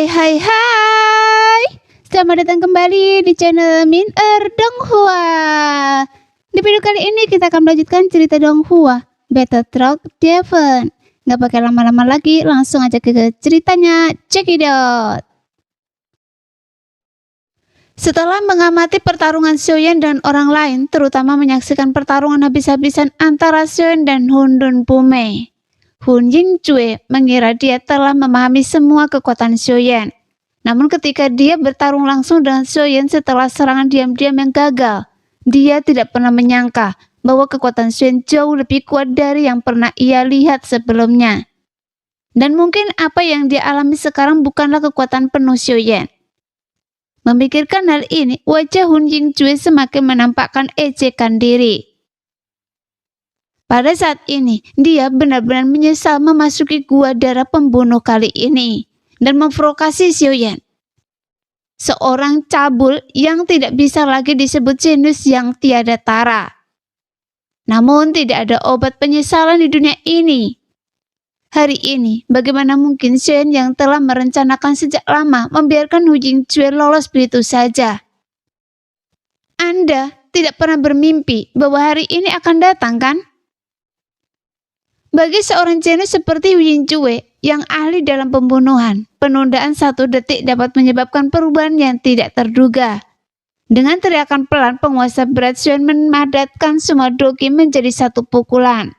Hai. Selamat datang kembali di channel Min Donghua. Di video kali ini kita akan melanjutkan cerita Donghua Battle Truck Devon. Nggak pakai lama-lama lagi, langsung aja ke ceritanya. Check it out. Setelah mengamati pertarungan Xiaoyan dan orang lain, terutama menyaksikan pertarungan habis-habisan antara Xiaoyan dan Hundun Pume, Hun Yingcue mengira dia telah memahami semua kekuatan Xiaoyan. Namun ketika dia bertarung langsung dengan Xiaoyan setelah serangan diam-diam yang gagal, dia tidak pernah menyangka bahwa kekuatan Xiaoyan jauh lebih kuat dari yang pernah ia lihat sebelumnya. Dan mungkin apa yang dia alami sekarang bukanlah kekuatan penuh Xiaoyan. Memikirkan hal ini, wajah Hun Yingcue semakin menampakkan ejekan diri. Pada saat ini, dia benar-benar menyesal memasuki gua darah pembunuh kali ini dan memprovokasi Xiaoyan. Seorang cabul yang tidak bisa lagi disebut jenius yang tiada tara. Namun tidak ada obat penyesalan di dunia ini. Hari ini, bagaimana mungkin Xiaoyan yang telah merencanakan sejak lama membiarkan Hu Yingcue lolos begitu saja? Anda tidak pernah bermimpi bahwa hari ini akan datang, kan? Bagi seorang jenius seperti Hu Yingcue yang ahli dalam pembunuhan, penundaan 1 detik dapat menyebabkan perubahan yang tidak terduga. Dengan teriakan pelan, penguasa berat Xiaoyan memadatkan semua doki menjadi satu pukulan.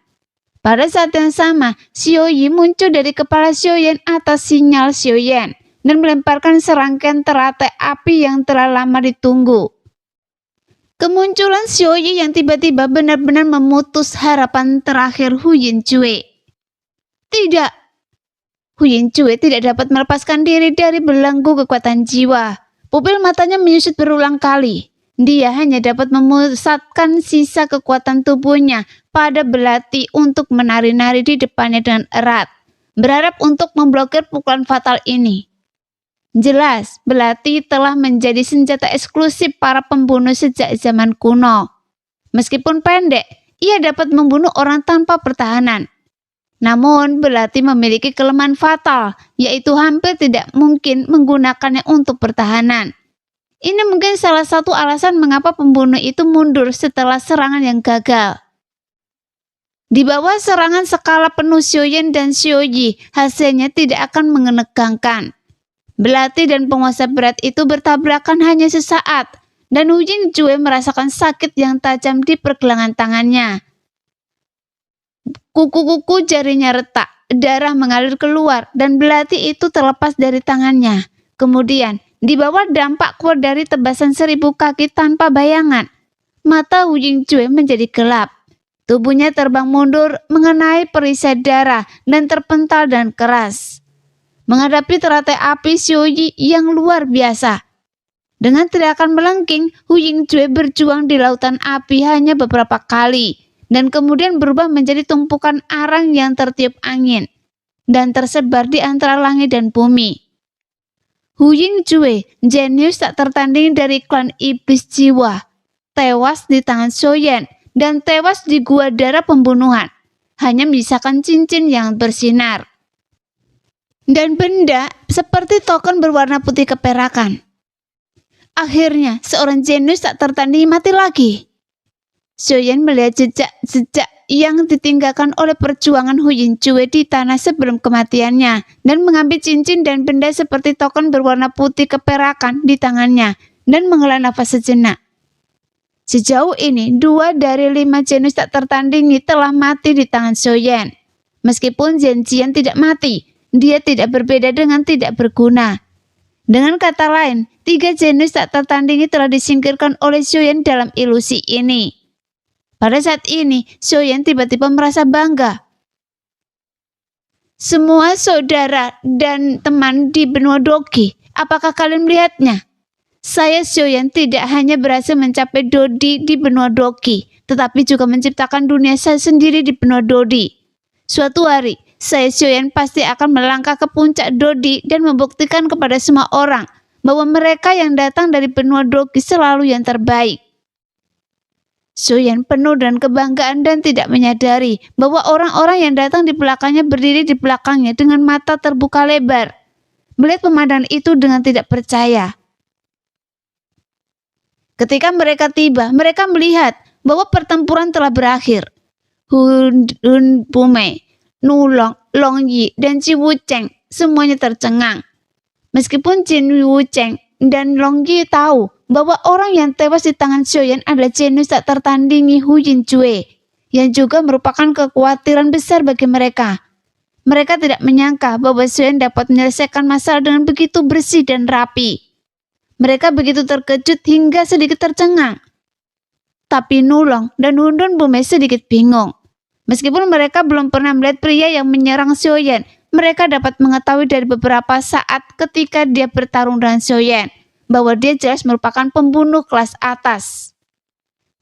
Pada saat yang sama, Xiao Yi muncul dari kepala Xiaoyan atas sinyal Xiaoyan dan melemparkan serangkaian teratai api yang telah lama ditunggu. Kemunculan Xiao Yi yang tiba-tiba benar-benar memutus harapan terakhir Hu Yingcue. Tidak, Hu Yingcue tidak dapat melepaskan diri dari belenggu kekuatan jiwa. Pupil matanya menyusut berulang kali. Dia hanya dapat memusatkan sisa kekuatan tubuhnya pada belati untuk menari-nari di depannya dengan erat, berharap untuk memblokir pukulan fatal ini. Jelas, belati telah menjadi senjata eksklusif para pembunuh sejak zaman kuno. Meskipun pendek, ia dapat membunuh orang tanpa pertahanan. Namun, belati memiliki kelemahan fatal, yaitu hampir tidak mungkin menggunakannya untuk pertahanan. Ini mungkin salah satu alasan mengapa pembunuh itu mundur setelah serangan yang gagal. Di bawah serangan skala penuh Xiaoyan dan Xiao Yi, hasilnya tidak akan menegangkan. Belati dan penguasa berat itu bertabrakan hanya sesaat, dan Hu Yingcue merasakan sakit yang tajam di pergelangan tangannya. Kuku-kuku jarinya retak, darah mengalir keluar, dan belati itu terlepas dari tangannya. Kemudian, di bawah dampak kuat dari tebasan 1000 kaki tanpa bayangan, mata Hu Yingcue menjadi gelap. Tubuhnya terbang mundur mengenai perisai darah dan terpental dan keras. Menghadapi teratai api Xiao Yi yang luar biasa. Dengan teriakan melengking, Hu Yingcue berjuang di lautan api hanya beberapa kali, dan kemudian berubah menjadi tumpukan arang yang tertiup angin, dan tersebar di antara langit dan bumi. Hu Yingcue, jenius tak tertanding dari klan iblis jiwa, tewas di tangan Xiaoyan dan tewas di gua darah pembunuhan, hanya menyisakan cincin yang bersinar dan benda seperti token berwarna putih keperakan. Akhirnya, seorang jenius tak tertandingi mati lagi. Xiaoyan melihat jejak-jejak yang ditinggalkan oleh perjuangan Hu Yingcue di tanah sebelum kematiannya dan mengambil cincin dan benda seperti token berwarna putih keperakan di tangannya dan menghela nafas sejenak. Sejauh ini, 2 dari 5 jenius tak tertandingi telah mati di tangan Xiaoyan. Meskipun Zhenjian tidak mati, dia tidak berbeda dengan tidak berguna. Dengan kata lain, 3 jenius tak tertandingi telah disingkirkan oleh Xiaoyan dalam ilusi ini. Pada saat ini, Xiaoyan tiba-tiba merasa bangga. Semua saudara dan teman di benua Doki, apakah kalian melihatnya? Saya Xiaoyan tidak hanya berhasil mencapai Dodi di benua Doki, tetapi juga menciptakan dunia saya sendiri di benua Dodi. Suatu hari, saya Xiaoyan pasti akan melangkah ke puncak Dodi dan membuktikan kepada semua orang bahwa mereka yang datang dari benua Doki selalu yang terbaik. Xiaoyan penuh dengan kebanggaan dan tidak menyadari bahwa orang-orang yang datang di belakangnya berdiri di belakangnya dengan mata terbuka lebar. melihat pemandangan itu dengan tidak percaya. Ketika mereka tiba, mereka melihat bahwa pertempuran telah berakhir. Hun Bume, Nulong, Long Yi, dan Ji Wucheng semuanya tercengang. Meskipun Jin Wucheng dan Long Yi tahu bahwa orang yang tewas di tangan Xiaoyan adalah jenius tak tertandingi Hu Yinjue, yang juga merupakan kekhawatiran besar bagi mereka. Mereka tidak menyangka bahwa Xiaoyan dapat menyelesaikan masalah dengan begitu bersih dan rapi. Mereka begitu terkejut hingga sedikit tercengang. Tapi Nulong dan Hundun Bume sedikit bingung. Meskipun mereka belum pernah melihat pria yang menyerang Xiaoyan, mereka dapat mengetahui dari beberapa saat ketika dia bertarung dengan Xiaoyan bahwa dia jelas merupakan pembunuh kelas atas.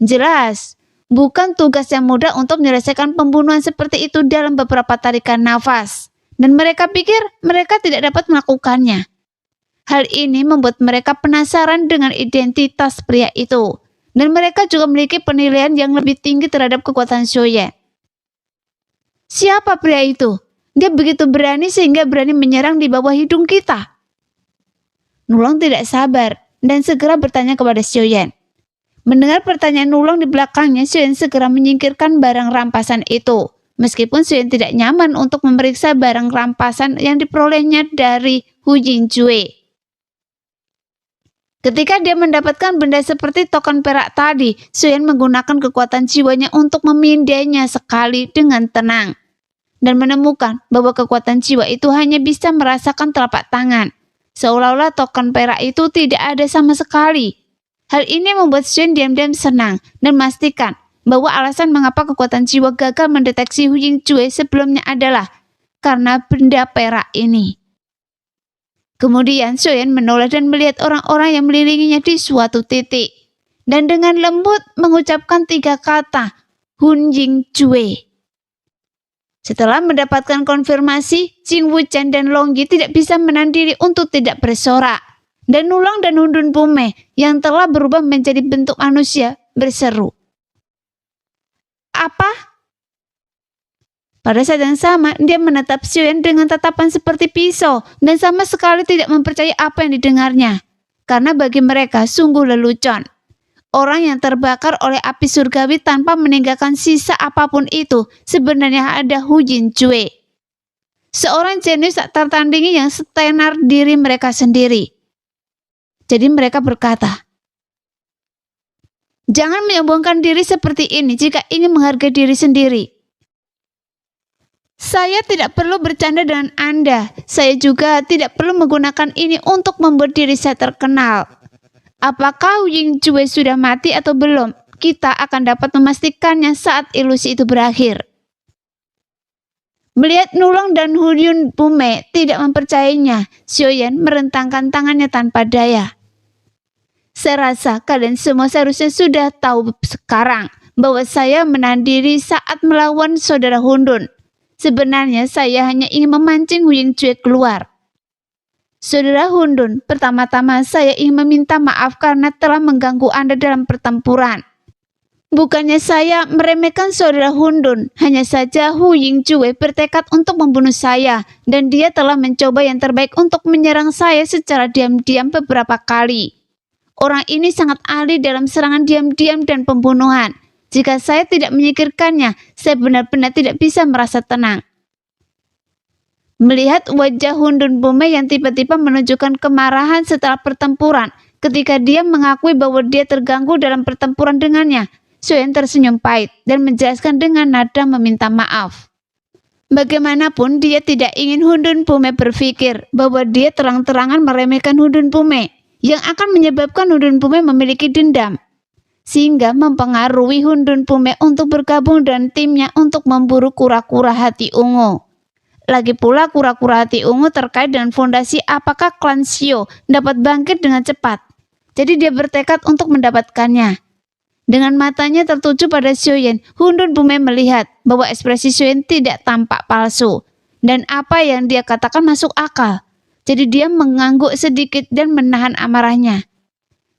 Jelas, bukan tugas yang mudah untuk menyelesaikan pembunuhan seperti itu dalam beberapa tarikan nafas. Dan mereka pikir mereka tidak dapat melakukannya. Hal ini membuat mereka penasaran dengan identitas pria itu. Dan mereka juga memiliki penilaian yang lebih tinggi terhadap kekuatan Xiaoyan. Siapa pria itu? Dia begitu berani sehingga berani menyerang di bawah hidung kita. Nulong tidak sabar dan segera bertanya kepada Xiaoyan. Mendengar pertanyaan Nulong di belakangnya, Xiaoyan segera menyingkirkan barang rampasan itu. Meskipun Xiaoyan tidak nyaman untuk memeriksa barang rampasan yang diperolehnya dari Hu Yinjue. Ketika dia mendapatkan benda seperti token perak tadi, Xiaoyan menggunakan kekuatan jiwanya untuk memindainya sekali dengan tenang. Dan menemukan bahwa kekuatan jiwa itu hanya bisa merasakan telapak tangan. Seolah-olah token perak itu tidak ada sama sekali. Hal ini membuat Xiaoyan diam-diam senang dan memastikan bahwa alasan mengapa kekuatan jiwa gagal mendeteksi Hu Yinjue sebelumnya adalah karena benda perak ini. Kemudian Xiaoyan menoleh dan melihat orang-orang yang mengelilinginya di suatu titik. Dan dengan lembut mengucapkan 3 kata, Hun Yinjue. Setelah mendapatkan konfirmasi, Jing Wuchen dan Long Yi tidak bisa menahan diri untuk tidak bersorak. Dan Nulong dan Hundun Bume yang telah berubah menjadi bentuk manusia berseru. Apa? Pada saat yang sama, dia menatap Xiaoyan dengan tatapan seperti pisau dan sama sekali tidak mempercayai apa yang didengarnya. Karena bagi mereka sungguh lelucon. Orang yang terbakar oleh api surgawi tanpa meninggalkan sisa apapun itu sebenarnya ada Hu Yinjue. Seorang jenius tak tertandingi yang setenar diri mereka sendiri. Jadi mereka berkata, jangan menyombongkan diri seperti ini jika ingin menghargai diri sendiri. Saya tidak perlu bercanda dengan Anda. Saya juga tidak perlu menggunakan ini untuk membuat diri saya terkenal. Apakah Hu Yinjue sudah mati atau belum? Kita akan dapat memastikannya saat ilusi itu berakhir. Melihat Nulong dan Hundun Bume tidak mempercayainya, Xiaoyan merentangkan tangannya tanpa daya. Saya rasa kalian semua seharusnya sudah tahu sekarang bahwa saya menahan diri saat melawan saudara Hundun. Sebenarnya saya hanya ingin memancing Hu Yinjue keluar. Saudara Hundun, pertama-tama saya ingin meminta maaf karena telah mengganggu Anda dalam pertempuran. Bukannya saya meremehkan saudara Hundun, hanya saja Hu Yinjue bertekad untuk membunuh saya dan dia telah mencoba yang terbaik untuk menyerang saya secara diam-diam beberapa kali. Orang ini sangat ahli dalam serangan diam-diam dan pembunuhan. Jika saya tidak menyingkirkannya, saya benar-benar tidak bisa merasa tenang. Melihat wajah Hundun Bume yang tiba-tiba menunjukkan kemarahan setelah pertempuran, ketika dia mengakui bahwa dia terganggu dalam pertempuran dengannya, Xiaoyan tersenyum pahit dan menjelaskan dengan nada meminta maaf. Bagaimanapun dia tidak ingin Hundun Bume berpikir bahwa dia terang-terangan meremehkan Hundun Bume, yang akan menyebabkan Hundun Bume memiliki dendam. Sehingga mempengaruhi Hundun Bume untuk bergabung dengan timnya untuk memburu kura-kura hati ungu. Lagi pula kura-kura hati ungu terkait dengan fondasi apakah klan Xiao dapat bangkit dengan cepat. Jadi dia bertekad untuk mendapatkannya. Dengan matanya tertuju pada Xiaoyan, Hundun Bume melihat bahwa ekspresi Xiaoyan tidak tampak palsu. Dan apa yang dia katakan masuk akal. Jadi dia mengangguk sedikit dan menahan amarahnya.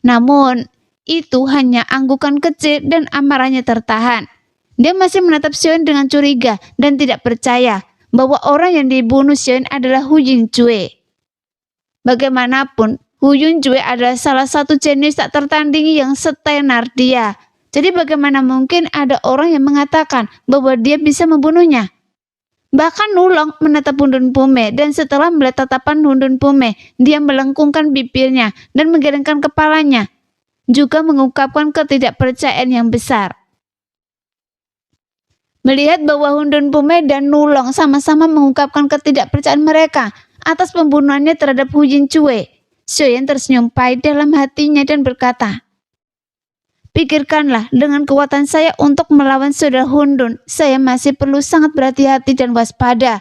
Namun itu hanya anggukan kecil dan amarahnya tertahan. Dia masih menatap Xiaoyan dengan curiga dan tidak percaya bahwa orang yang dibunuh Xiaoyan adalah Hu Yinjue. Bagaimanapun, Hu Yunjue adalah salah satu jenius tak tertandingi yang setenar dia. Jadi bagaimana mungkin ada orang yang mengatakan bahwa dia bisa membunuhnya? Bahkan Nulong menatap Hundun Pume, dan setelah melihat tatapan Hundun Pume, dia melengkungkan bibirnya dan menggelengkan kepalanya, juga mengungkapkan ketidakpercayaan yang besar. Melihat bahwa Hundun Pume dan Nulong sama-sama mengungkapkan ketidakpercayaan mereka atas pembunuhannya terhadap Hu Yunjue, Xiaoyan tersenyum pahit dalam hatinya dan berkata, "Pikirkanlah, dengan kekuatan saya untuk melawan saudara Hundun, saya masih perlu sangat berhati-hati dan waspada,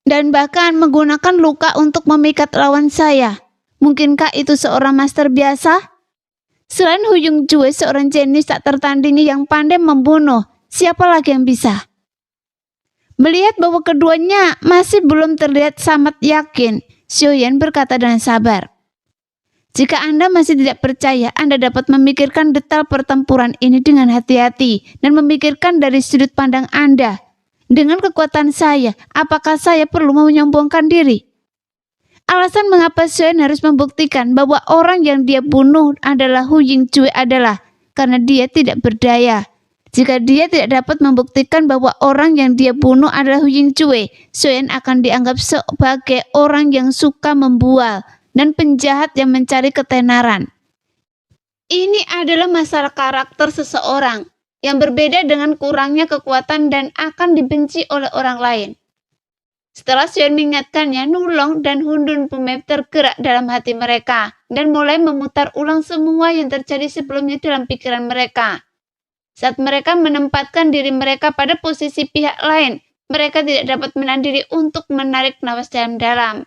dan bahkan menggunakan luka untuk memikat lawan saya. Mungkinkah itu seorang master biasa? Selain Hu Yunjue, seorang jenius tak tertandingi yang pandai membunuh, siapa lagi yang bisa?" Melihat bahwa keduanya masih belum terlihat sangat yakin, Xiaoyan berkata dengan sabar, "Jika Anda masih tidak percaya, Anda dapat memikirkan detail pertempuran ini dengan hati-hati dan memikirkan dari sudut pandang Anda. Dengan kekuatan saya, apakah saya perlu menyombongkan diri?" Alasan mengapa Xiaoyan harus membuktikan bahwa orang yang dia bunuh adalah Hu Yunjue adalah karena dia tidak berdaya. Jika dia tidak dapat membuktikan bahwa orang yang dia bunuh adalah Hu Yunjue, Xiaoyan akan dianggap sebagai orang yang suka membual dan penjahat yang mencari ketenaran. Ini adalah masalah karakter seseorang yang berbeda dengan kurangnya kekuatan dan akan dibenci oleh orang lain. Setelah Xiaoyan mengingatkannya, Nulong dan Hundun Pume tergerak dalam hati mereka dan mulai memutar ulang semua yang terjadi sebelumnya dalam pikiran mereka. Saat mereka menempatkan diri mereka pada posisi pihak lain, mereka tidak dapat menahan diri untuk menarik napas dalam-dalam.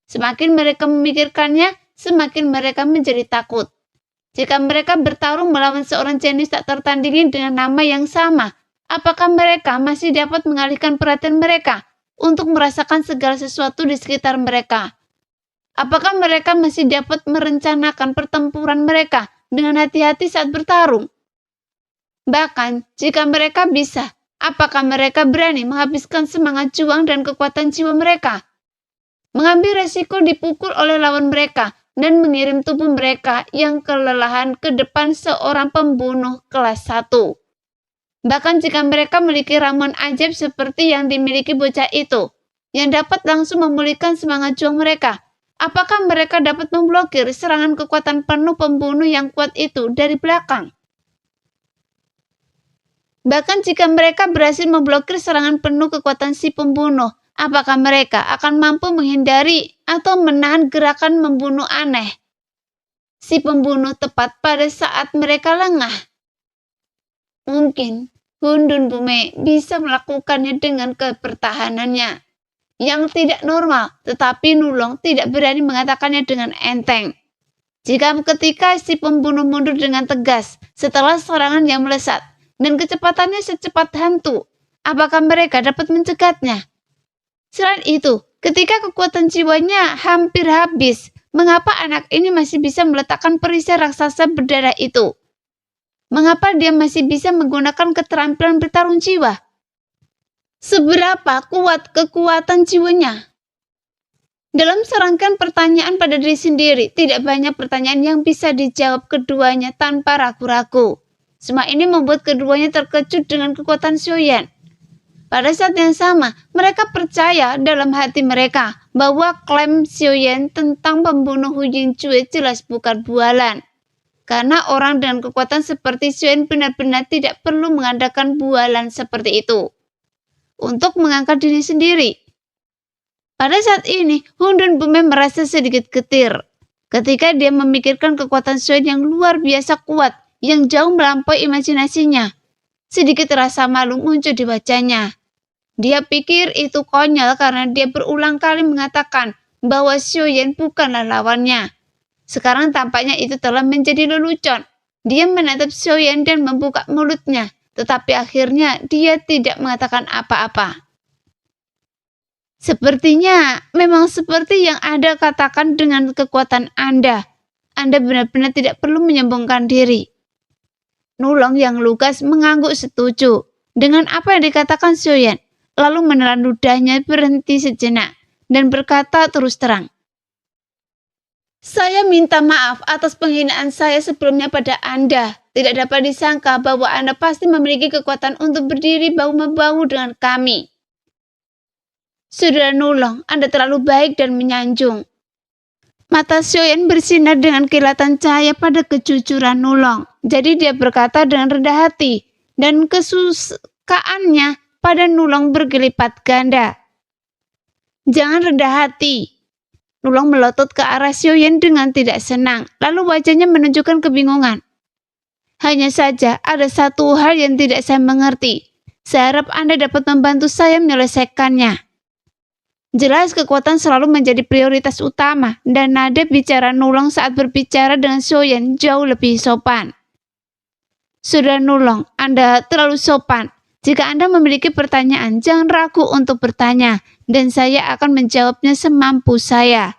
Semakin mereka memikirkannya, semakin mereka menjadi takut. Jika mereka bertarung melawan seorang jenius tak tertandingi dengan nama yang sama, apakah mereka masih dapat mengalihkan perhatian mereka untuk merasakan segala sesuatu di sekitar mereka? Apakah mereka masih dapat merencanakan pertempuran mereka dengan hati-hati saat bertarung? Bahkan, jika mereka bisa, apakah mereka berani menghabiskan semangat juang dan kekuatan jiwa mereka? Mengambil resiko dipukul oleh lawan mereka dan mengirim tubuh mereka yang kelelahan ke depan seorang pembunuh kelas 1. Bahkan jika mereka memiliki ramuan ajaib seperti yang dimiliki bocah itu, yang dapat langsung memulihkan semangat juang mereka, apakah mereka dapat memblokir serangan kekuatan penuh pembunuh yang kuat itu dari belakang? Bahkan jika mereka berhasil memblokir serangan penuh kekuatan si pembunuh, apakah mereka akan mampu menghindari atau menahan gerakan membunuh aneh si pembunuh tepat pada saat mereka lengah? Mungkin Hundun Pume bisa melakukannya dengan kepertahanannya yang tidak normal, tetapi Nulong tidak berani mengatakannya dengan enteng. Jika ketika si pembunuh mundur dengan tegas setelah serangan yang melesat, dan kecepatannya secepat hantu, apakah mereka dapat mencegatnya? Selain itu, ketika kekuatan jiwanya hampir habis, mengapa anak ini masih bisa meletakkan perisai raksasa berdarah itu? Mengapa dia masih bisa menggunakan keterampilan bertarung jiwa? Seberapa kuat kekuatan jiwanya? Dalam serangkaian pertanyaan pada diri sendiri, tidak banyak pertanyaan yang bisa dijawab keduanya tanpa ragu-ragu. Semua ini membuat keduanya terkejut dengan kekuatan Xiaoyan. Pada saat yang sama, mereka percaya dalam hati mereka bahwa klaim Xiaoyan tentang pembunuh Hu Yunjue jelas bukan bualan. Karena orang dengan kekuatan seperti Xiaoyan benar-benar tidak perlu mengadakan bualan seperti itu untuk mengangkat diri sendiri. Pada saat ini, Hundun Pume merasa sedikit getir ketika dia memikirkan kekuatan Xiaoyan yang luar biasa kuat, yang jauh melampaui imajinasinya. Sedikit rasa malu muncul di wajahnya. Dia pikir itu konyol karena dia berulang kali mengatakan bahwa Xiaoyan bukanlah lawannya. Sekarang tampaknya itu telah menjadi lelucon. Dia menatap Xiaoyan dan membuka mulutnya, tetapi akhirnya dia tidak mengatakan apa-apa. Sepertinya memang seperti yang Anda katakan dengan kekuatan Anda. Anda benar-benar tidak perlu menyombongkan diri. Nulong yang lugas mengangguk setuju dengan apa yang dikatakan Xiaoyan, lalu menelan ludahnya berhenti sejenak dan berkata terus terang, Saya minta maaf atas penghinaan saya sebelumnya pada Anda. Tidak dapat disangka bahwa Anda pasti memiliki kekuatan untuk berdiri bahu-membahu dengan kami. Saudara Nulong, Anda terlalu baik dan menyanjung. Mata Xiaoyan bersinar dengan kilatan cahaya pada kejujuran Nulong. Jadi dia berkata dengan rendah hati, dan kesukaannya pada Nulong bergelipat ganda. Jangan rendah hati. Nulong melotot ke arah Xiaoyan dengan tidak senang, lalu wajahnya menunjukkan kebingungan. Hanya saja ada satu hal yang tidak saya mengerti. Saya harap Anda dapat membantu saya menyelesaikannya. Jelas kekuatan selalu menjadi prioritas utama, dan nada bicara Nulong saat berbicara dengan Xiaoyan jauh lebih sopan. Saudara Nulong, Anda terlalu sopan. Jika Anda memiliki pertanyaan, jangan ragu untuk bertanya, dan saya akan menjawabnya semampu saya.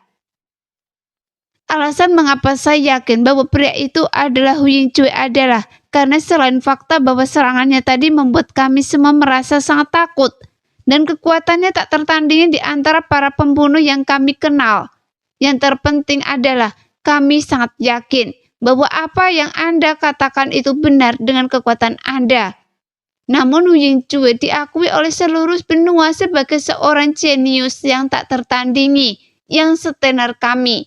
Alasan mengapa saya yakin bahwa pria itu adalah Hu Yingcui adalah karena selain fakta bahwa serangannya tadi membuat kami semua merasa sangat takut, dan kekuatannya tak tertandingi di antara para pembunuh yang kami kenal. Yang terpenting adalah kami sangat yakin bahwa apa yang Anda katakan itu benar dengan kekuatan Anda. Namun Hu Yingcui diakui oleh seluruh benua sebagai seorang jenius yang tak tertandingi, yang setenar kami.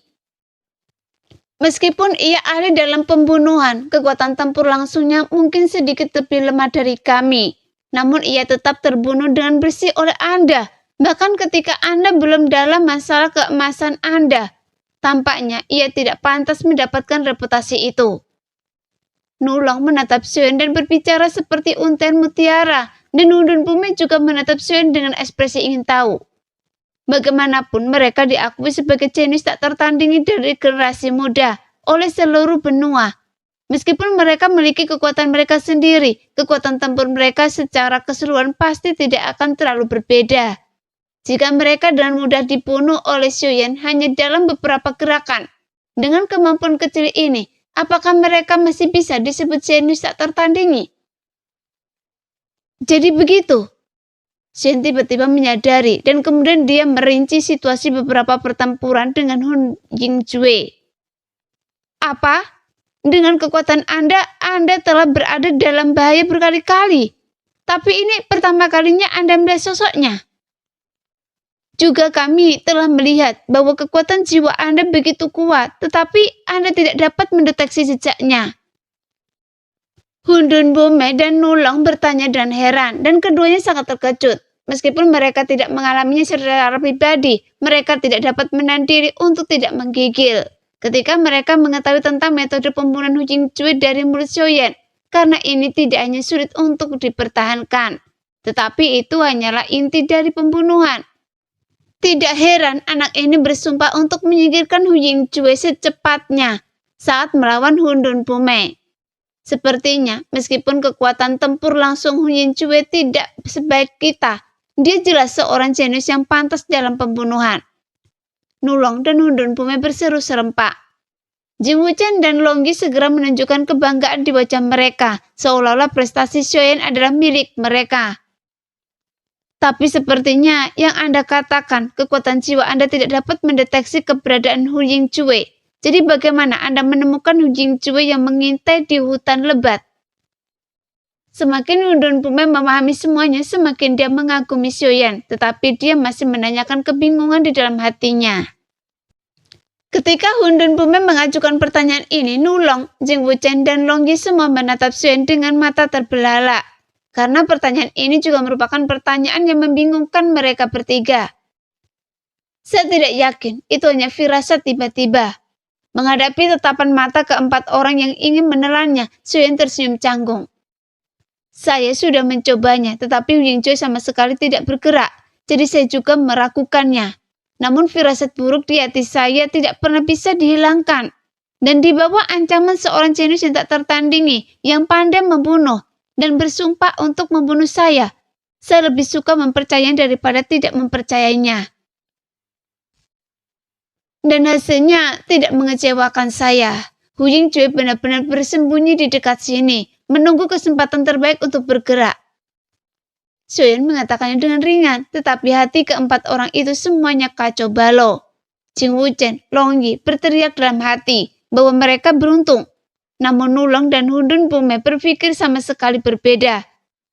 Meskipun ia ahli dalam pembunuhan, kekuatan tempur langsungnya mungkin sedikit lebih lemah dari kami. Namun ia tetap terbunuh dengan bersih oleh Anda, bahkan ketika Anda belum dalam masalah keemasan Anda. Tampaknya ia tidak pantas mendapatkan reputasi itu. Nulong menatap Xiaoyan dan berbicara seperti untayan mutiara, dan Hundun Bume juga menatap Xiaoyan dengan ekspresi ingin tahu. Bagaimanapun mereka diakui sebagai jenius tak tertandingi dari generasi muda oleh seluruh benua. Meskipun mereka memiliki kekuatan mereka sendiri, kekuatan tempur mereka secara keseluruhan pasti tidak akan terlalu berbeda. Jika mereka dengan mudah dibunuh oleh Xiaoyan hanya dalam beberapa gerakan, dengan kemampuan kecil ini, apakah mereka masih bisa disebut jenius tak tertandingi? Jadi begitu. Shen tiba-tiba menyadari dan kemudian dia merinci situasi beberapa pertempuran dengan Hu Yingcui. Apa? Dengan kekuatan Anda telah berada dalam bahaya berkali-kali. Tapi ini pertama kalinya Anda melihat sosoknya. Juga kami telah melihat bahwa kekuatan jiwa Anda begitu kuat, tetapi Anda tidak dapat mendeteksi jejaknya. Hundun Bume dan Nulong bertanya dengan heran, dan keduanya sangat terkejut. Meskipun mereka tidak mengalaminya secara pribadi, mereka tidak dapat menahan diri untuk tidak menggigil ketika mereka mengetahui tentang metode pembunuhan Hu Yingcui dari mulut Xiaoyan, karena ini tidak hanya sulit untuk dipertahankan, tetapi itu hanyalah inti dari pembunuhan. Tidak heran anak ini bersumpah untuk menyingkirkan Hu Yingcui secepatnya saat melawan Hundun Bume. Sepertinya, meskipun kekuatan tempur langsung Hu Yingcui tidak sebaik kita, dia jelas seorang jenius yang pantas dalam pembunuhan. Nulong dan Hundun Bume berseru serempak. Jing Wuchen dan Longgi segera menunjukkan kebanggaan di wajah mereka, seolah-olah prestasi Xiaoyan adalah milik mereka. Tapi sepertinya yang Anda katakan, kekuatan jiwa Anda tidak dapat mendeteksi keberadaan Hu Yingcui. Jadi bagaimana Anda menemukan Hu Yingcui yang mengintai di hutan lebat? Semakin Hundun Bume memahami semuanya, semakin dia mengagumi Xiaoyan, tetapi dia masih menanyakan kebingungan di dalam hatinya. Ketika Hundun Bume mengajukan pertanyaan ini, Nulong, Jing Wuchen, dan Longgi semua menatap Xiaoyan dengan mata terbelalak. Karena pertanyaan ini juga merupakan pertanyaan yang membingungkan mereka bertiga. Saya tidak yakin, itu hanya firasat tiba-tiba. Menghadapi tatapan mata keempat orang yang ingin menelannya, Xiaoyan tersenyum canggung. Saya sudah mencobanya, tetapi Hu Yingcui sama sekali tidak bergerak, jadi saya juga meragukannya. Namun firasat buruk di hati saya tidak pernah bisa dihilangkan. Dan di bawah ancaman seorang jenius yang tak tertandingi, yang pandai membunuh, dan bersumpah untuk membunuh saya lebih suka mempercayainya daripada tidak mempercayainya. Dan hasilnya tidak mengecewakan saya. Hu Yingcui benar-benar bersembunyi di dekat sini, menunggu kesempatan terbaik untuk bergerak. Xiaoyan mengatakannya dengan ringan, tetapi hati keempat orang itu semuanya kacau balau. Jing Wuchen, Long Yi berteriak dalam hati bahwa mereka beruntung. Namun Nulong dan Hundun Pume berpikir sama sekali berbeda.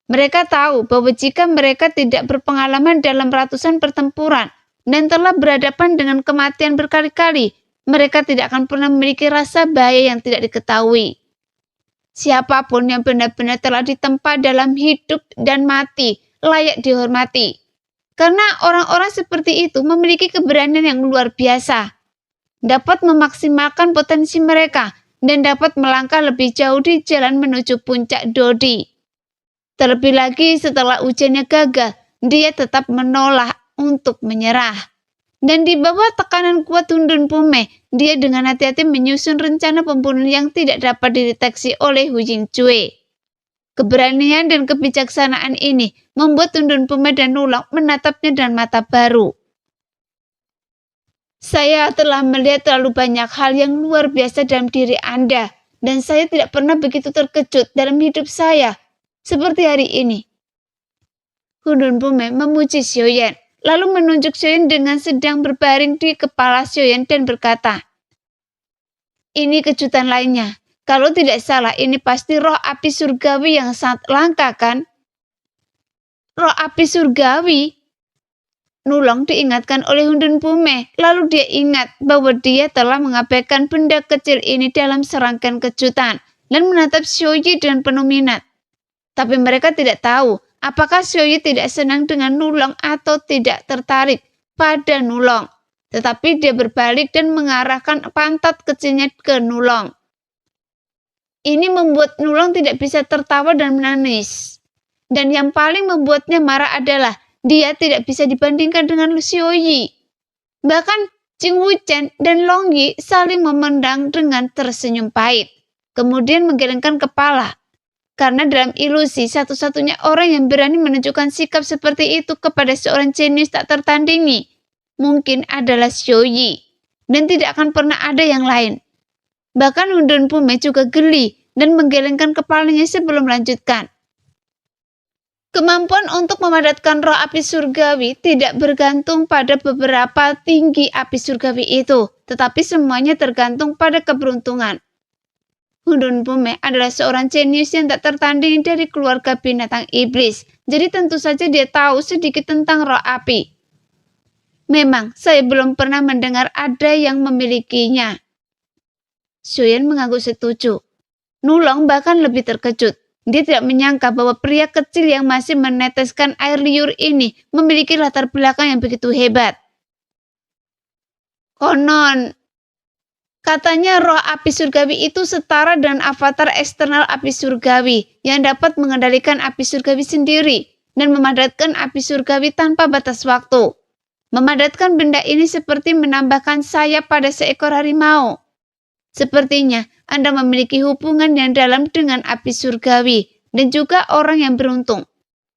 Mereka tahu bahwa jika mereka tidak berpengalaman dalam ratusan pertempuran dan telah berhadapan dengan kematian berkali-kali, mereka tidak akan pernah memiliki rasa bahaya yang tidak diketahui. Siapapun yang benar-benar telah ditempa dalam hidup dan mati layak dihormati. Karena orang-orang seperti itu memiliki keberanian yang luar biasa, dapat memaksimalkan potensi mereka, dan dapat melangkah lebih jauh di jalan menuju puncak Dodi. Terlebih lagi setelah ujiannya gagal, dia tetap menolak untuk menyerah. Dan di bawah tekanan kuat Hundun Pume, dia dengan hati-hati menyusun rencana pembunuhan yang tidak dapat dideteksi oleh Hu Jingcue. Keberanian dan kebijaksanaan ini membuat Hundun Pume dan Nulong menatapnya dengan mata baru. Saya telah melihat terlalu banyak hal yang luar biasa dalam diri Anda, dan saya tidak pernah begitu terkejut dalam hidup saya, seperti hari ini. Hundun Pume memuji Xiaoyan, lalu menunjuk Xiaoyan dengan sedang berbaring di kepala Xiaoyan dan berkata, "Ini kejutan lainnya. Kalau tidak salah, ini pasti roh api surgawi yang sangat langka, kan?" Roh api surgawi? Nulong diingatkan oleh Hundun Pume, lalu dia ingat bahwa dia telah mengabaikan benda kecil ini dalam serangkaian kejutan dan menatap Xiaoyi dengan penuh minat. Tapi mereka tidak tahu apakah Xiaoyi tidak senang dengan Nulong atau tidak tertarik pada Nulong. Tetapi dia berbalik dan mengarahkan pantat kecilnya ke Nulong. Ini membuat Nulong tidak bisa tertawa dan menangis. Dan yang paling membuatnya marah adalah dia tidak bisa dibandingkan dengan Xiaoyi. Bahkan Jing Wuchen dan Long Yi saling memandang dengan tersenyum pahit, kemudian menggelengkan kepala. Karena dalam ilusi, satu-satunya orang yang berani menunjukkan sikap seperti itu kepada seorang jenius tak tertandingi mungkin adalah Xiaoyi, dan tidak akan pernah ada yang lain. Bahkan Hundun Pume juga geli dan menggelengkan kepalanya sebelum melanjutkan. Kemampuan untuk memadatkan roh api surgawi tidak bergantung pada beberapa tinggi api surgawi itu, tetapi semuanya tergantung pada keberuntungan. Hundun Pume adalah seorang jenius yang tak tertandingi dari keluarga binatang iblis, jadi tentu saja dia tahu sedikit tentang roh api. Memang, saya belum pernah mendengar ada yang memilikinya. Xiaoyan mengangguk setuju. Nulong bahkan lebih terkejut. Dia tidak menyangka bahwa pria kecil yang masih meneteskan air liur ini memiliki latar belakang yang begitu hebat. Konon, katanya roh api surgawi itu setara dengan avatar eksternal api surgawi yang dapat mengendalikan api surgawi sendiri dan memadatkan api surgawi tanpa batas waktu. Memadatkan benda ini seperti menambahkan sayap pada seekor harimau. Sepertinya Anda memiliki hubungan yang dalam dengan api surgawi dan juga orang yang beruntung.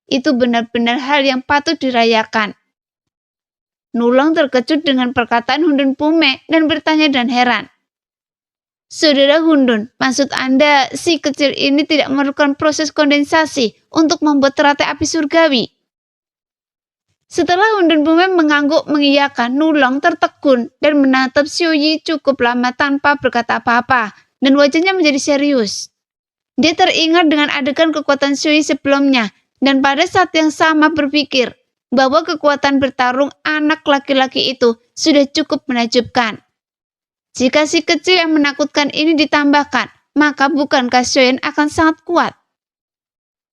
Itu benar-benar hal yang patut dirayakan. Nulong terkejut dengan perkataan Hundun Pume dan bertanya dan heran. Saudara Hundun, maksud Anda si kecil ini tidak memerlukan proses kondensasi untuk membuat teratai api surgawi? Setelah Hundun Pume mengangguk mengiyakan, Nulong tertegun dan menatap Xiaoyi cukup lama tanpa berkata apa-apa, dan wajahnya menjadi serius. Dia teringat dengan adegan kekuatan Xiaoyi sebelumnya, dan pada saat yang sama berpikir bahwa kekuatan bertarung anak laki-laki itu sudah cukup menakjubkan. Jika si kecil yang menakutkan ini ditambahkan, maka bukankah Xiaoyan akan sangat kuat?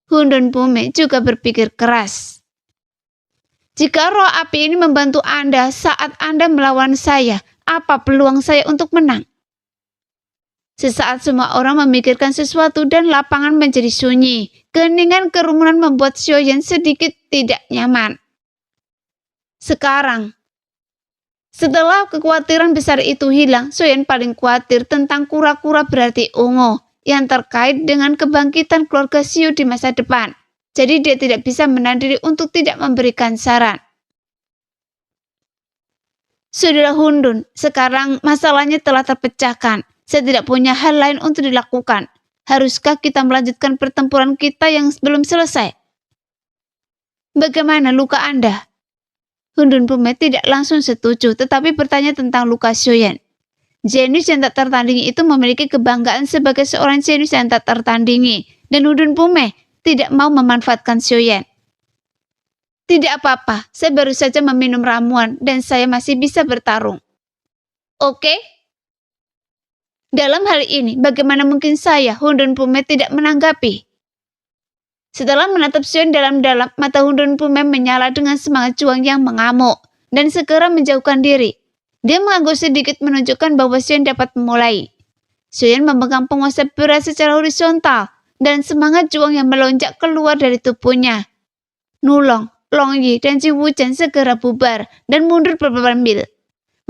Hundun Pume juga berpikir keras. Jika roh api ini membantu Anda saat Anda melawan saya, apa peluang saya untuk menang? Sesaat semua orang memikirkan sesuatu dan lapangan menjadi sunyi. Keheningan kerumunan membuat Xiaoyan sedikit tidak nyaman. Sekarang, setelah kekhawatiran besar itu hilang, Xiaoyan paling khawatir tentang kura-kura berarti ungu yang terkait dengan kebangkitan keluarga Xiu di masa depan. Jadi dia tidak bisa menahan diri untuk tidak memberikan saran. Saudara Hundun, sekarang masalahnya telah terpecahkan. Saya tidak punya hal lain untuk dilakukan. Haruskah kita melanjutkan pertempuran kita yang belum selesai? Bagaimana luka Anda? Hundun Pume tidak langsung setuju, tetapi bertanya tentang luka Xiaoyan. Jenius yang tak tertandingi itu memiliki kebanggaan sebagai seorang jenius yang tak tertandingi, dan Hundun Pume tidak mau memanfaatkan Xiaoyan. Tidak apa-apa, saya baru saja meminum ramuan dan saya masih bisa bertarung. Oke? Dalam hal ini, bagaimana mungkin saya, Hundun Pume, tidak menanggapi? Setelah menatap Xiaoyan dalam-dalam, mata Hundun Pume menyala dengan semangat juang yang mengamuk, dan segera menjauhkan diri. Dia mengangguk sedikit menunjukkan bahwa Xiaoyan dapat memulai. Xiaoyan memegang penguasa berat secara horizontal, dan semangat juang yang melonjak keluar dari tubuhnya. Nulong, Long Yi, dan Ji Wuchen segera bubar dan mundur beberapa mil,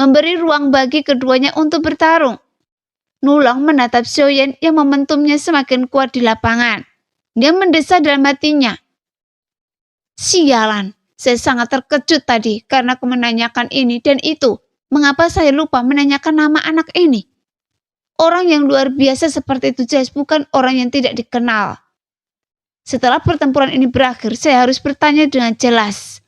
memberi ruang bagi keduanya untuk bertarung. Nulong menatap Xiaoyan yang momentumnya semakin kuat di lapangan. Dia mendesah dalam hatinya. Sialan, saya sangat terkejut tadi karena aku menanyakan ini dan itu. Mengapa saya lupa menanyakan nama anak ini? Orang yang luar biasa seperti itu jelas bukan orang yang tidak dikenal. Setelah pertempuran ini berakhir, saya harus bertanya dengan jelas.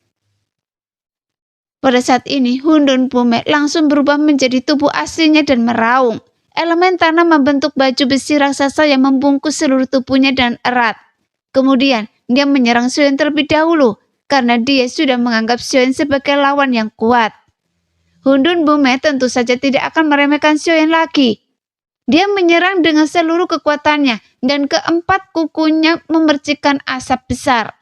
Pada saat ini, Hundun Pume langsung berubah menjadi tubuh aslinya dan meraung. Elemen tanah membentuk baju besi raksasa yang membungkus seluruh tubuhnya dan erat. Kemudian, dia menyerang Xiaoyan terlebih dahulu, karena dia sudah menganggap Xiaoyan sebagai lawan yang kuat. Hundun Pume tentu saja tidak akan meremehkan Xiaoyan lagi. Dia menyerang dengan seluruh kekuatannya, dan keempat kukunya memercikkan asap besar.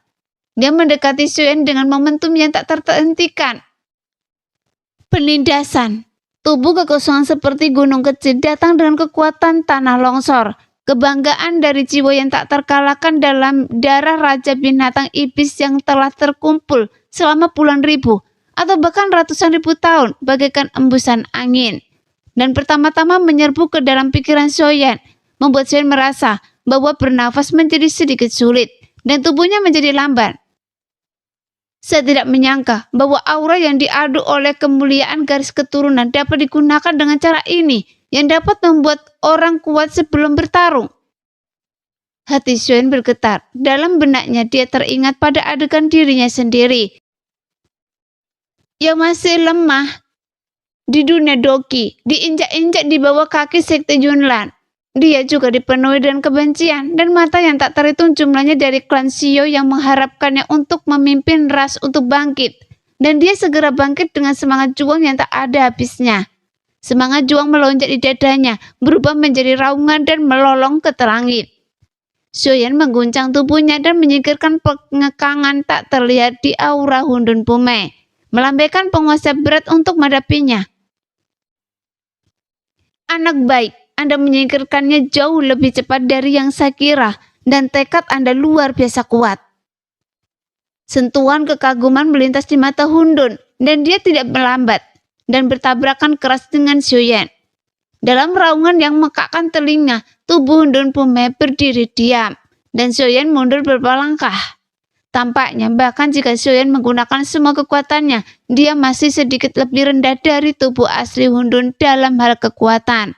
Dia mendekati Xiaoyan dengan momentum yang tak terhentikan. Penindasan. Tubuh kekosongan seperti gunung kecil datang dengan kekuatan tanah longsor. Kebanggaan dari jiwa yang tak terkalahkan dalam darah Raja Binatang Iblis yang telah terkumpul selama puluhan ribu atau bahkan ratusan ribu tahun bagaikan embusan angin. Dan pertama-tama menyerbu ke dalam pikiran Xiaoyan, membuat Xiaoyan merasa bahwa bernafas menjadi sedikit sulit dan tubuhnya menjadi lamban. Saya tidak menyangka bahwa aura yang diadu oleh kemuliaan garis keturunan dapat digunakan dengan cara ini yang dapat membuat orang kuat sebelum bertarung. Hati Xiaoyan bergetar. Dalam benaknya dia teringat pada adegan dirinya sendiri yang masih lemah di dunia Doqi, diinjak-injak di bawah kaki Sekte Yunlan. Dia juga dipenuhi dengan kebencian dan mata yang tak terhitung jumlahnya dari klan Xiao yang mengharapkannya untuk memimpin ras untuk bangkit. Dan dia segera bangkit dengan semangat juang yang tak ada habisnya. Semangat juang melonjak di dadanya, berubah menjadi raungan dan melolong ke langit. Xiaoyan mengguncang tubuhnya dan menyingkirkan pengekangan tak terlihat di aura Hundun Pume, melambaikan penguasa berat untuk menghadapinya. Anak baik, Anda menyingkirkannya jauh lebih cepat dari yang saya kira, dan tekad Anda luar biasa kuat. Sentuhan kekaguman melintas di mata Hundun, dan dia tidak melambat, dan bertabrakan keras dengan Xiaoyan. Dalam raungan yang mekakkan telinga, tubuh Hundun Pume berdiri diam, dan Xiaoyan mundur beberapa langkah. Tampaknya bahkan jika Xiaoyan menggunakan semua kekuatannya, dia masih sedikit lebih rendah dari tubuh asli Hundun dalam hal kekuatan.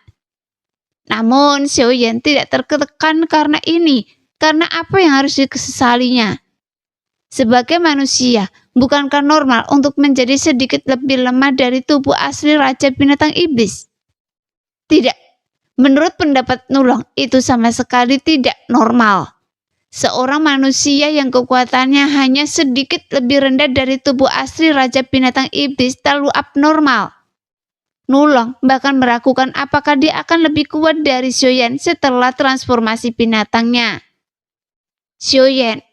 Namun Xiaoyan tidak tertekan karena ini, karena apa yang harus disesalinya. Sebagai manusia, bukankah normal untuk menjadi sedikit lebih lemah dari tubuh asli Raja Binatang Iblis? Tidak, menurut pendapat Nulong itu sama sekali tidak normal. Seorang manusia yang kekuatannya hanya sedikit lebih rendah dari tubuh asli Raja Binatang Iblis terlalu abnormal. Nulong bahkan meragukan apakah dia akan lebih kuat dari Xiaoyan setelah transformasi binatangnya. Xiaoyan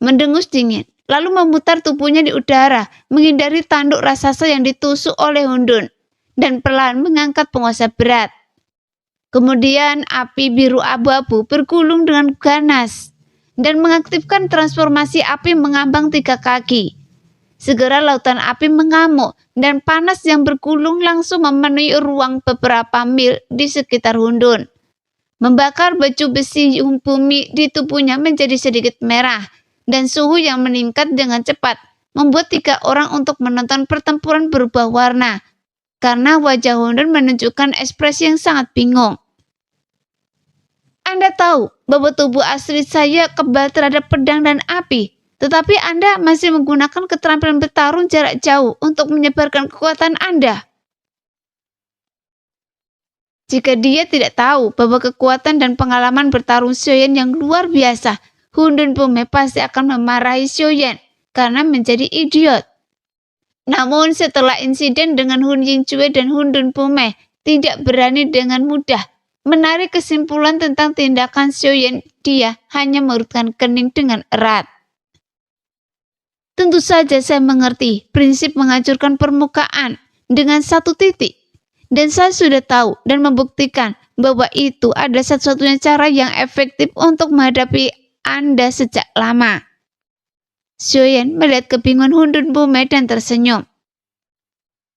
mendengus dingin, lalu memutar tubuhnya di udara, menghindari tanduk raksasa yang ditusuk oleh Hundun, dan pelan mengangkat penguasa berat. Kemudian api biru abu-abu bergulung dengan ganas, dan mengaktifkan transformasi api mengambang 3 kaki. Segera lautan api mengamuk, dan panas yang bergulung langsung memenuhi ruang beberapa mil di sekitar Hundun. Membakar baju besi bumi di tubuhnya menjadi sedikit merah, dan suhu yang meningkat dengan cepat membuat 3 orang untuk menonton pertempuran berubah warna, karena wajah Hundun menunjukkan ekspresi yang sangat bingung. Anda tahu bahwa tubuh asli saya kebal terhadap pedang dan api, tetapi Anda masih menggunakan keterampilan bertarung jarak jauh untuk menyebarkan kekuatan Anda. Jika dia tidak tahu bahwa kekuatan dan pengalaman bertarung Xiaoyan yang luar biasa, Hun Dun Pume pasti akan memarahi Xiaoyan karena menjadi idiot. Namun setelah insiden dengan Hun Yingcue dan Hun Dun Pume tidak berani dengan mudah menarik kesimpulan tentang tindakan Xiaoyan, dia hanya merutkan kening dengan erat. Tentu saja saya mengerti prinsip menghancurkan permukaan dengan satu titik. Dan saya sudah tahu dan membuktikan bahwa itu adalah satu-satunya cara yang efektif untuk menghadapi Anda sejak lama. Xiaoyan melihat kebingungan Hun Dun Pume dan tersenyum.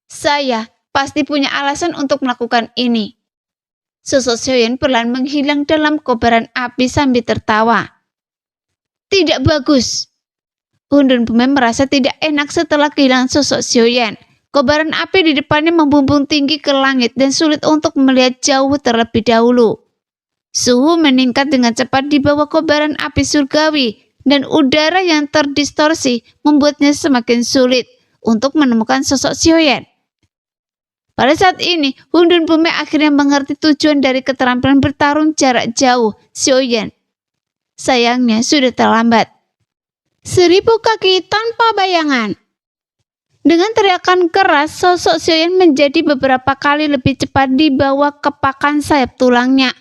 Saya pasti punya alasan untuk melakukan ini. Sosok Xiaoyan perlahan menghilang dalam kobaran api sambil tertawa. Tidak bagus. Hun Dun Pume merasa tidak enak setelah kehilangan sosok Xiaoyan. Kobaran api di depannya membumbung tinggi ke langit dan sulit untuk melihat jauh terlebih dahulu. Suhu meningkat dengan cepat di bawah kobaran api surgawi dan udara yang terdistorsi membuatnya semakin sulit untuk menemukan sosok Xiaoyan. Pada saat ini, Hun Dun Pume akhirnya mengerti tujuan dari keterampilan bertarung jarak jauh Xiaoyan. Sayangnya sudah terlambat. 1000 kaki tanpa bayangan. Dengan teriakan keras, sosok Xiaoyan menjadi beberapa kali lebih cepat di bawah kepakan sayap tulangnya.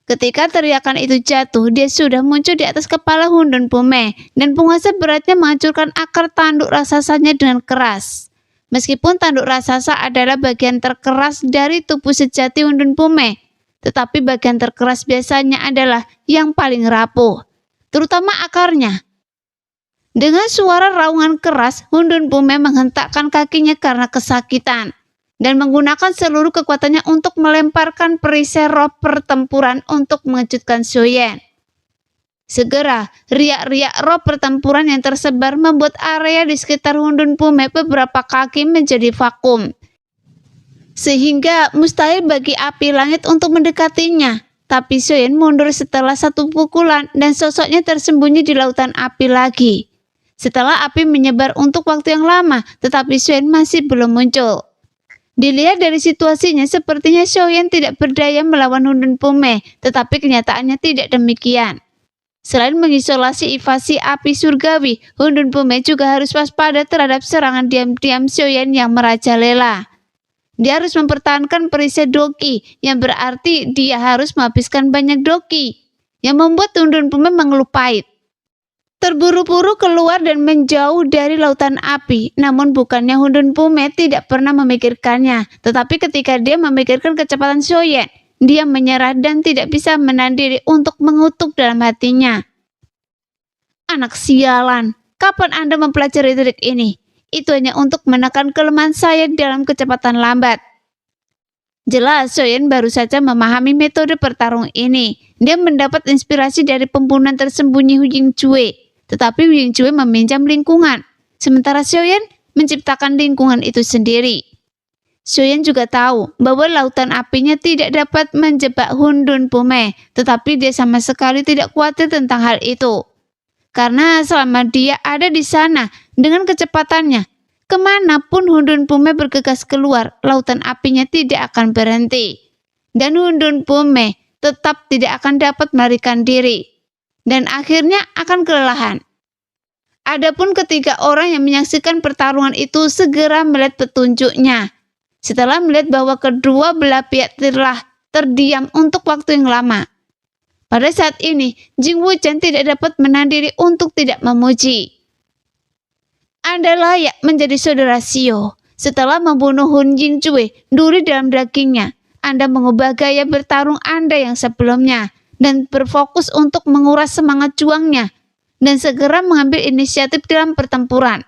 Ketika teriakan itu jatuh, dia sudah muncul di atas kepala Hun Dun Pume dan penguasa beratnya menghancurkan akar tanduk raksasanya dengan keras. Meskipun tanduk raksasa adalah bagian terkeras dari tubuh sejati Hun Dun Pume, tetapi bagian terkeras biasanya adalah yang paling rapuh, terutama akarnya. Dengan suara raungan keras, Hun Dun Pume menghentakkan kakinya karena kesakitan dan menggunakan seluruh kekuatannya untuk melemparkan perisai roh pertempuran untuk mengejutkan Xiaoyan. Segera, riak-riak roh pertempuran yang tersebar membuat area di sekitar Hun Dun Pume beberapa kaki menjadi vakum, sehingga mustahil bagi api langit untuk mendekatinya. Tapi Xiaoyan mundur setelah satu pukulan dan sosoknya tersembunyi di lautan api lagi. Setelah api menyebar untuk waktu yang lama, tetapi Xiaoyan masih belum muncul. Dilihat dari situasinya, sepertinya Xiaoyan tidak berdaya melawan Hun Dun Pume, tetapi kenyataannya tidak demikian. Selain mengisolasi invasi api surgawi, Hun Dun Pume juga harus waspada terhadap serangan diam-diam Xiaoyan yang merajalela. Dia harus mempertahankan perisai doki, yang berarti dia harus menghabiskan banyak doki, yang membuat Hun Dun Pume mengeluh pahit. Terburu-buru keluar dan menjauh dari lautan api, namun bukannya Hun Dun Pume tidak pernah memikirkannya, tetapi ketika dia memikirkan kecepatan Xiaoyan, dia menyerah dan tidak bisa menahan diri untuk mengutuk dalam hatinya. Anak sialan, kapan Anda mempelajari trik ini? Itu hanya untuk menekan kelemahan saya dalam kecepatan lambat. Jelas Xiaoyan baru saja memahami metode pertarung ini. Dia mendapat inspirasi dari pembunuhan tersembunyi Hu Yingcue. Tetapi Hu Yingcue meminjam lingkungan, sementara Xiaoyan menciptakan lingkungan itu sendiri. Xiaoyan juga tahu bahwa lautan apinya tidak dapat menjebak Hun Dun Pume, tetapi dia sama sekali tidak khawatir tentang hal itu. Karena selama dia ada di sana dengan kecepatannya, kemanapun Hun Dun Pume bergegas keluar, lautan apinya tidak akan berhenti. Dan Hun Dun Pume tetap tidak akan dapat melarikan diri. Dan akhirnya akan kelelahan. Adapun ketiga orang yang menyaksikan pertarungan itu segera melihat petunjuknya. Setelah melihat bahwa kedua belah pihak telah terdiam untuk waktu yang lama. Pada saat ini, Jing Wuchen tidak dapat menahan diri untuk tidak memuji. Anda layak menjadi saudara Xiao. Setelah membunuh Hun Yingcue, duri dalam dagingnya, Anda mengubah gaya bertarung Anda yang sebelumnya dan berfokus untuk menguras semangat juangnya dan segera mengambil inisiatif dalam pertempuran.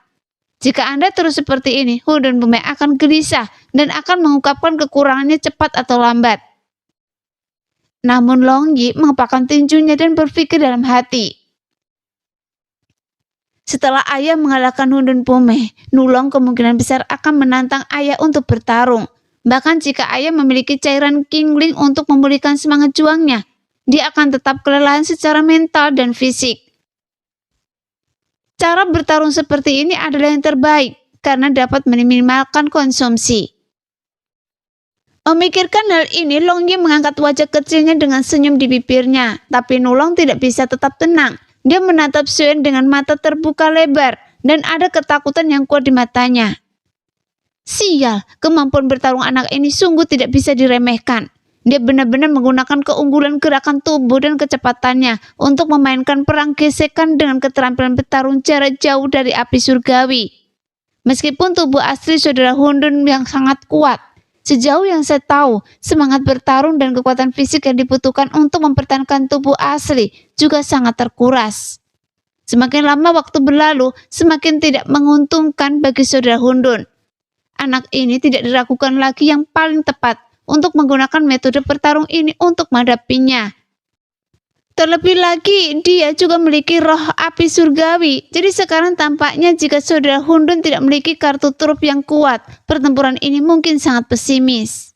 Jika Anda terus seperti ini, Hun Dun Pume akan gelisah dan akan mengungkapkan kekurangannya cepat atau lambat. Namun Long Yi mengepakkan tinjunya dan berpikir dalam hati. Setelah ayah mengalahkan Hun Dun Pume, Nulong kemungkinan besar akan menantang ayah untuk bertarung. Bahkan jika ayah memiliki cairan Qingling untuk memulihkan semangat juangnya, dia akan tetap kelelahan secara mental dan fisik. Cara bertarung seperti ini adalah yang terbaik karena dapat meminimalkan konsumsi. Memikirkan hal ini, Long Yi mengangkat wajah kecilnya dengan senyum di bibirnya. Tapi Nulong tidak bisa tetap tenang. Dia menatap Suen dengan mata terbuka lebar dan ada ketakutan yang kuat di matanya. Sial, kemampuan bertarung anak ini sungguh tidak bisa diremehkan. Dia benar-benar menggunakan keunggulan gerakan tubuh dan kecepatannya untuk memainkan perang gesekan dengan keterampilan bertarung jarak jauh dari api surgawi. Meskipun tubuh asli saudara Hundun yang sangat kuat, sejauh yang saya tahu, semangat bertarung dan kekuatan fisik yang dibutuhkan untuk mempertahankan tubuh asli juga sangat terkuras. Semakin lama waktu berlalu, semakin tidak menguntungkan bagi saudara Hundun. Anak ini tidak diragukan lagi yang paling tepat untuk menggunakan metode bertarung ini untuk menghadapinya. Terlebih lagi, dia juga memiliki roh api surgawi. Jadi sekarang tampaknya jika saudara Hundun tidak memiliki kartu truf yang kuat, pertempuran ini mungkin sangat pesimis.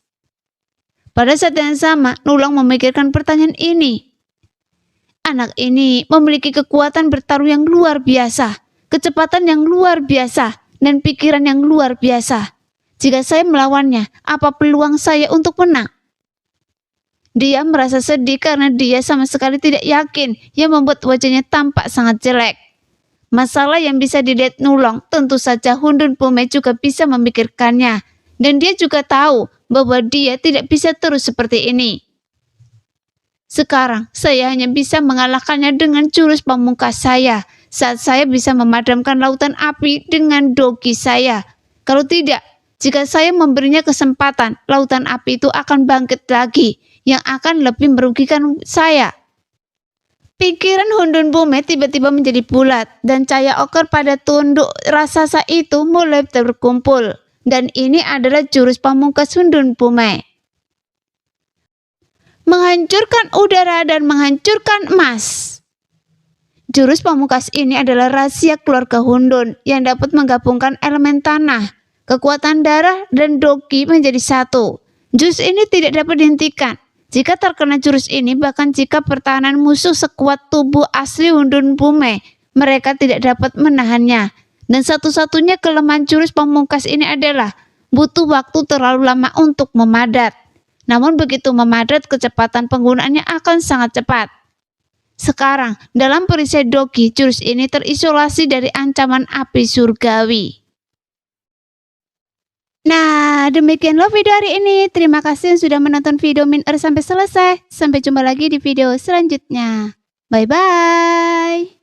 Pada saat yang sama, Nulong memikirkan pertanyaan ini. Anak ini memiliki kekuatan bertarung yang luar biasa, kecepatan yang luar biasa, dan pikiran yang luar biasa. Jika saya melawannya, apa peluang saya untuk menang? Dia merasa sedih karena dia sama sekali tidak yakin, yang membuat wajahnya tampak sangat jelek. Masalah yang bisa dilihat Nulong, tentu saja Hundun Pume juga bisa memikirkannya. Dan dia juga tahu bahwa dia tidak bisa terus seperti ini. Sekarang, saya hanya bisa mengalahkannya dengan jurus pamungkas saya, saat saya bisa memadamkan lautan api dengan dogi saya. Kalau tidak, jika saya memberinya kesempatan, lautan api itu akan bangkit lagi, yang akan lebih merugikan saya. Pikiran Hundun Pume tiba-tiba menjadi bulat, dan cahaya oker pada tunduk raksasa itu mulai berkumpul. Dan ini adalah jurus pamungkas Hundun Pume. Menghancurkan udara dan menghancurkan emas. Jurus pamungkas ini adalah rahasia keluarga Hundun yang dapat menggabungkan elemen tanah, kekuatan darah, dan dogi menjadi satu. Jurus ini tidak dapat dihentikan. Jika terkena jurus ini, bahkan jika pertahanan musuh sekuat tubuh asli Hundun Pume, mereka tidak dapat menahannya. Dan satu-satunya kelemahan jurus pamungkas ini adalah butuh waktu terlalu lama untuk memadat. Namun begitu memadat, kecepatan penggunaannya akan sangat cepat. Sekarang, dalam perisai dogi, jurus ini terisolasi dari ancaman api surgawi. Nah, demikianlah video hari ini. Terima kasih yang sudah menonton video Min sampai selesai. Sampai jumpa lagi di video selanjutnya. Bye-bye.